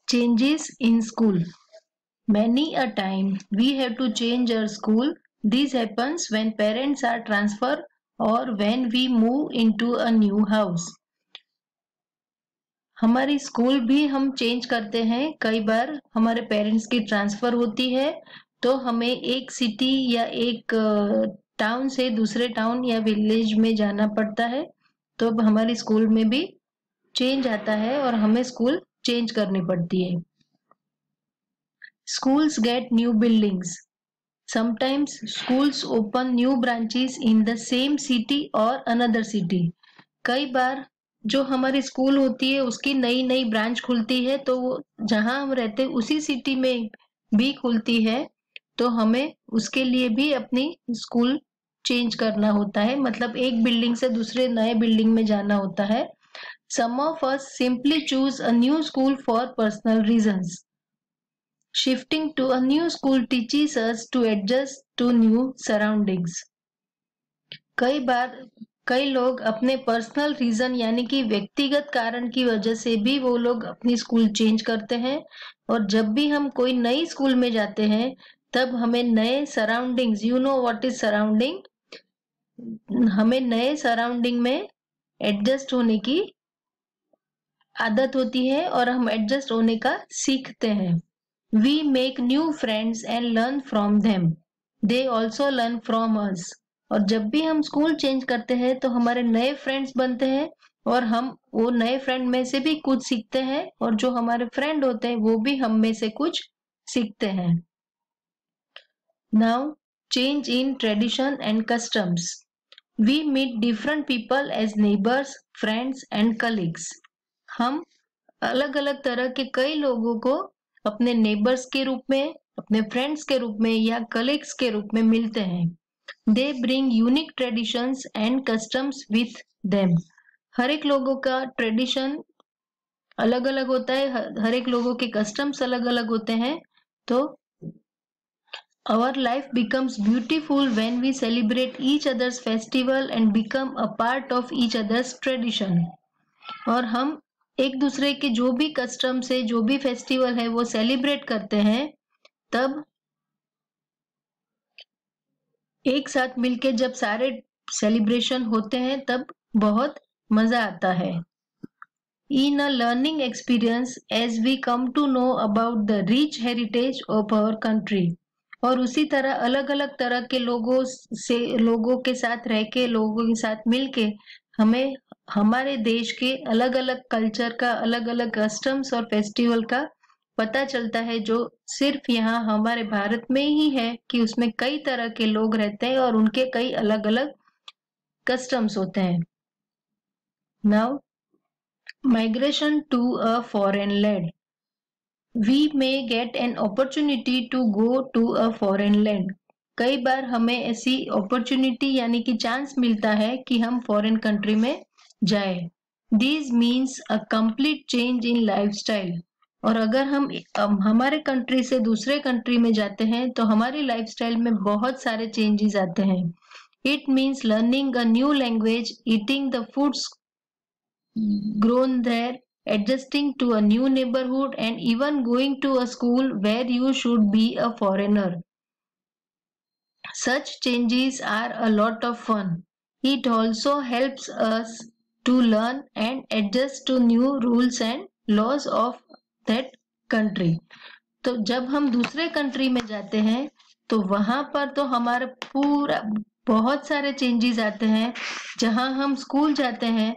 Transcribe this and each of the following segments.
Changes in school. Many a time we have to change our school. This happens when parents are transferred or when we move into a new house. हमारी school भी हम change करते हैं। कई बार हमारे parents की transfer होती है तो हमें एक सिटी या एक टाउन से दूसरे टाउन या विलेज में जाना पड़ता है, तो हमारी स्कूल में भी चेंज आता है और हमें स्कूल चेंज करनी पड़ती है। Schools get new buildings. Sometimes schools open new branches in the same city or another city. कई बार जो हमारी स्कूल होती है उसकी नई नई ब्रांच खुलती है, तो वो जहां हम रहते हैं उसी सिटी में भी खुलती है, तो हमें उसके लिए भी अपनी स्कूल चेंज करना होता है, मतलब एक बिल्डिंग से दूसरे नए बिल्डिंग में जाना होता है। Some of us simply choose a new school for personal reasons. Shifting to a new school teaches us to adjust to new surroundings. कई बार कई लोग अपने पर्सनल रीजन यानी कि व्यक्तिगत कारण की वजह से भी वो लोग अपनी स्कूल चेंज करते हैं, और जब भी हम कोई नई स्कूल में जाते हैं तब हमें नए surroundings, you know what is surrounding, हमें नए सराउंडिंग में एडजस्ट होने की आदत होती है और हम एडजस्ट होने का सीखते हैं। We make new friends and learn from them. They also learn from us. और जब भी हम स्कूल चेंज करते हैं तो हमारे नए फ्रेंड्स बनते हैं और हम वो नए फ्रेंड में से भी कुछ सीखते हैं, और जो हमारे फ्रेंड होते हैं वो भी हम में से कुछ सीखते हैं। Now, change in tradition and customs. We meet different people as neighbors, friends and colleagues. हम अलग अलग तरह के कई लोगों को अपने नेबर्स के रूप में, अपने फ्रेंड्स के रूप में या कलीग्स के रूप में मिलते हैं। They bring unique traditions and customs with them. हर एक लोगों का ट्रेडिशन अलग अलग होता है, हर एक लोगों के कस्टम्स अलग अलग होते हैं, तो our life becomes beautiful when we celebrate each other's festival and become a part of each other's tradition. और हम एक दूसरे के जो भी कस्टम से जो भी फेस्टिवल है वो सेलिब्रेट करते हैं, तब एक साथ मिलके जब सारे सेलिब्रेशन होते हैं तब बहुत मजा आता है। In a learning experience as we come to know about the rich heritage of our country. और उसी तरह अलग अलग तरह के लोगों के साथ रह के, लोगों के साथ मिलके हमें हमारे देश के अलग अलग कल्चर का, अलग अलग कस्टम्स और फेस्टिवल का पता चलता है, जो सिर्फ यहाँ हमारे भारत में ही है कि उसमें कई तरह के लोग रहते हैं और उनके कई अलग अलग कस्टम्स होते हैं। Now, migration to a foreign land. We may get an opportunity to go to a foreign land. कई बार हमें ऐसी अपॉर्चुनिटी यानी कि चांस मिलता है कि हम फॉरेन कंट्री में जाए। This means a complete change in lifestyle. और अगर हम हमारे कंट्री से दूसरे कंट्री में जाते हैं तो हमारी लाइफस्टाइल में बहुत सारे चेंजेस आते हैं। It means learning a new language, eating the foods grown there, adjusting to a new neighborhood, and even going to a school where you should be a foreigner. Such changes are a lot of fun. It also helps us to learn and adjust to new rules and laws of that country. तो जब हम दूसरे country में जाते हैं तो वहां पर तो हमारा पूरा बहुत सारे चेंजेस आते हैं। जहां हम स्कूल जाते हैं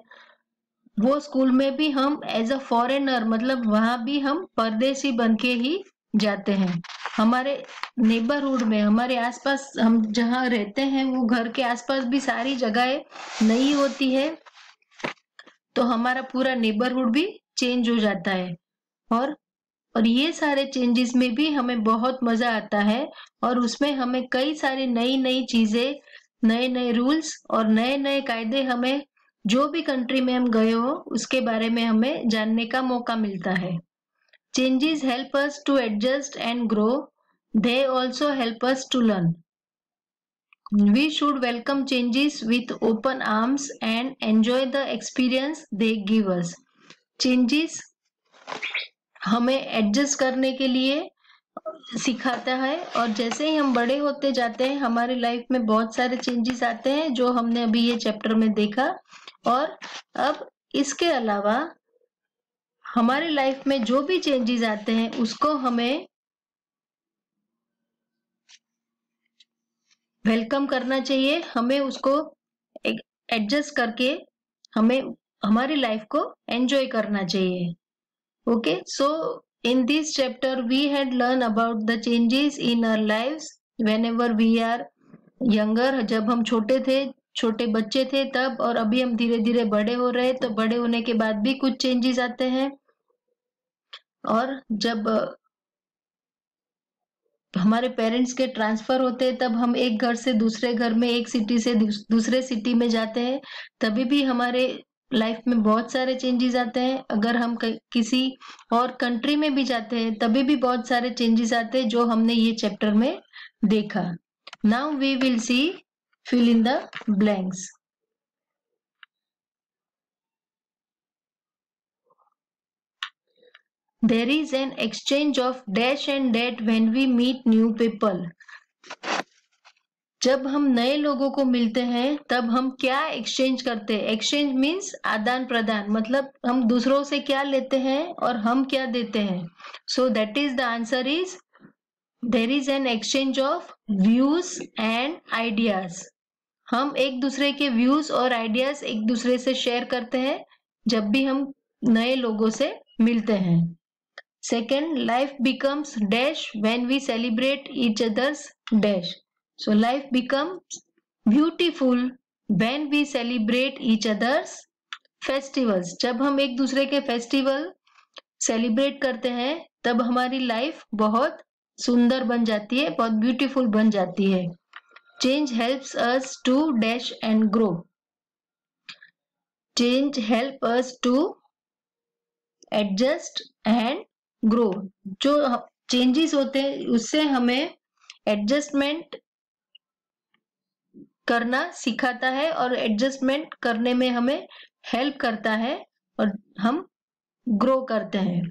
वो स्कूल में भी हम एज अ फॉरेनर, मतलब वहां भी हम परदेसी बन के ही जाते हैं। हमारे नेबरहुड में, हमारे आसपास हम जहाँ रहते हैं वो घर के आसपास भी सारी जगहें नई होती है, तो हमारा पूरा नेबरहुड भी चेंज हो जाता है। और ये सारे चेंजेस में भी हमें बहुत मजा आता है, और उसमें हमें कई सारी नई नई चीजें, नए नए रूल्स और नए नए कायदे, हमें जो भी कंट्री में हम गए हो उसके बारे में हमें जानने का मौका मिलता है। Changes help us to adjust and grow, they also help us to learn. We should welcome changes with open arms and enjoy the experience they give us. Changes हमें एडजस्ट करने के लिए सिखाता है, और जैसे ही हम बड़े होते जाते हैं हमारी लाइफ में बहुत सारे चेंजेस आते हैं जो हमने अभी ये चैप्टर में देखा। और अब इसके अलावा हमारी लाइफ में जो भी चेंजेस आते हैं उसको हमें वेलकम करना चाहिए, हमें उसको एडजस्ट करके हमें हमारी लाइफ को एंजॉय करना चाहिए। Okay, so in this chapter we had learned about the changes in our lives whenever we are younger। जब हम छोटे थे, छोटे बच्चे थे तब, और अभी हम धीरे धीरे बड़े हो रहे हैं, तो बड़े होने के बाद भी कुछ चेंजेस आते हैं। और जब हमारे पेरेंट्स के ट्रांसफर होते हैं तब हम एक घर से दूसरे घर में, एक सिटी से दूसरे सिटी में जाते हैं, तभी भी हमारे लाइफ में बहुत सारे चेंजेस आते हैं। अगर हम किसी और कंट्री में भी जाते हैं तभी भी बहुत सारे चेंजेस आते हैं जो हमने ये चैप्टर में देखा। Now we will see fill in the blanks. There is an exchange of dash and that when we meet new people। जब हम नए लोगों को मिलते हैं तब हम क्या एक्सचेंज करते हैं? एक्सचेंज मीन्स आदान प्रदान, मतलब हम दूसरों से क्या लेते हैं और हम क्या देते हैं। So that is the answer is there is an exchange of views and ideas. हम एक दूसरे के व्यूज और आइडियाज एक दूसरे से शेयर करते हैं जब भी हम नए लोगों से मिलते हैं। Second, life becomes dash when we celebrate each others dash. So life becomes beautiful when we celebrate each other's festivals। जब हम एक दूसरे के फेस्टिवल सेलिब्रेट करते हैं तब हमारी लाइफ बहुत सुंदर बन जाती है, बहुत ब्यूटीफुल बन जाती है। Change helps us to dash and grow। Change help us to adjust and grow। जो चेंजेस होते हैं उससे हमें एडजस्टमेंट करना सिखाता है और एडजस्टमेंट करने में हमें हेल्प करता है और हम ग्रो करते हैं।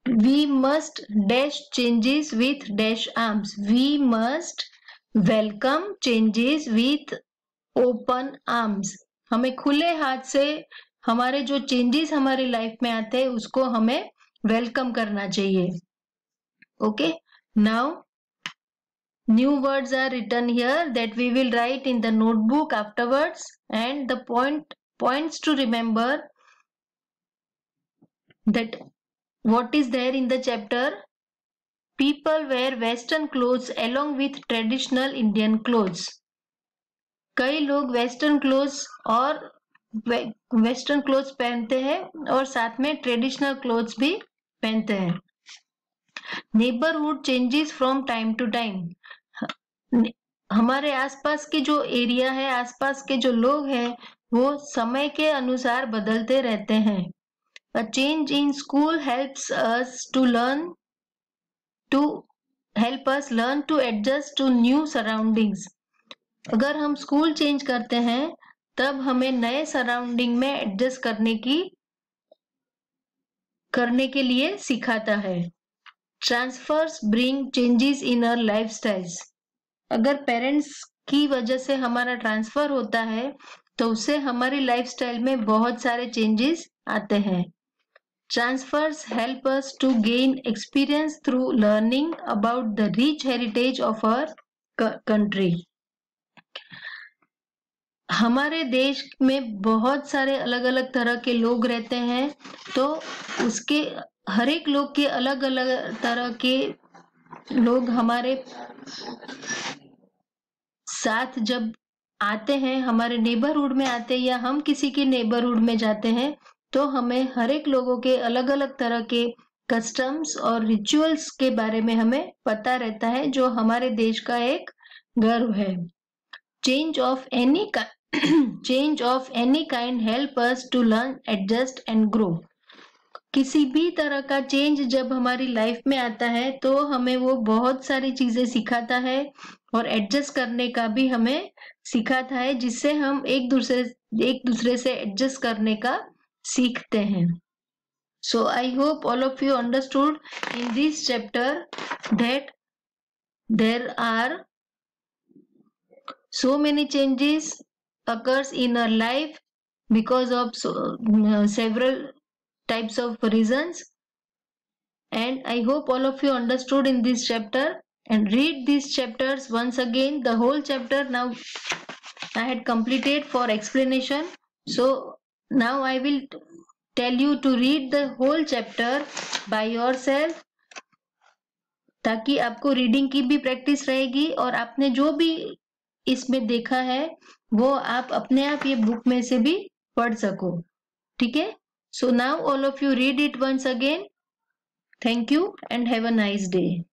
We must dash changes with dash arms. We must welcome changes with open arms. हमें खुले हाथ से हमारे जो चेंजेस हमारी लाइफ में आते हैं उसको हमें वेलकम करना चाहिए। Okay, now new words are written here that we will write in the notebook afterwards, and the points to remember that what is there in the chapter. People wear western clothes along with traditional Indian clothes। कई लोग western clothes और western clothes पहनते हैं और साथ में traditional clothes भी पहनते हैं। Neighbourhood changes from time to time. हमारे आसपास के जो एरिया है, आसपास के जो लोग हैं वो समय के अनुसार बदलते रहते हैं। A change in school helps us learn to adjust to new surroundings। अगर हम स्कूल चेंज करते हैं तब हमें नए सराउंडिंग में एडजस्ट करने के लिए सिखाता है। Transfers bring changes in our lifestyles. अगर पेरेंट्स की वजह से हमारा ट्रांसफर होता है तो उससे हमारी लाइफस्टाइल में बहुत सारे चेंजेस आते हैं। Transfers help us to gain experience through learning about the rich heritage of our country. हमारे देश में बहुत सारे अलग अलग तरह के लोग रहते हैं, तो उसके हर एक लोग के अलग अलग तरह के लोग हमारे साथ जब आते हैं, हमारे नेबरहुड में आते हैं या हम किसी के नेबरहुड में जाते हैं, तो हमें हर एक लोगों के अलग अलग तरह के कस्टम्स और रिचुअल्स के बारे में हमें पता रहता है, जो हमारे देश का एक गर्व है। Change of any kind help us to learn, adjust and grow. किसी भी तरह का चेंज जब हमारी लाइफ में आता है तो हमें वो बहुत सारी चीजें सिखाता है और एडजस्ट करने का भी हमें सिखाता है, जिससे हम एक दूसरे से एडजस्ट करने का सीखते हैं। So I hope all of you understood in this chapter that there are so many changes occurs in our life because of several types of reasons, and I hope all of you understood in this chapter. And read these chapters once again. The whole chapter now I had completed for explanation. So now I will tell you to read the whole chapter by yourself, ताकि आपको reading की भी practice रहेगी और आपने जो भी इसमें देखा है वो आप अपने आप ये बुक में से भी पढ़ सको. ठीक है? So now all of you read it once again. Thank you and have a nice day.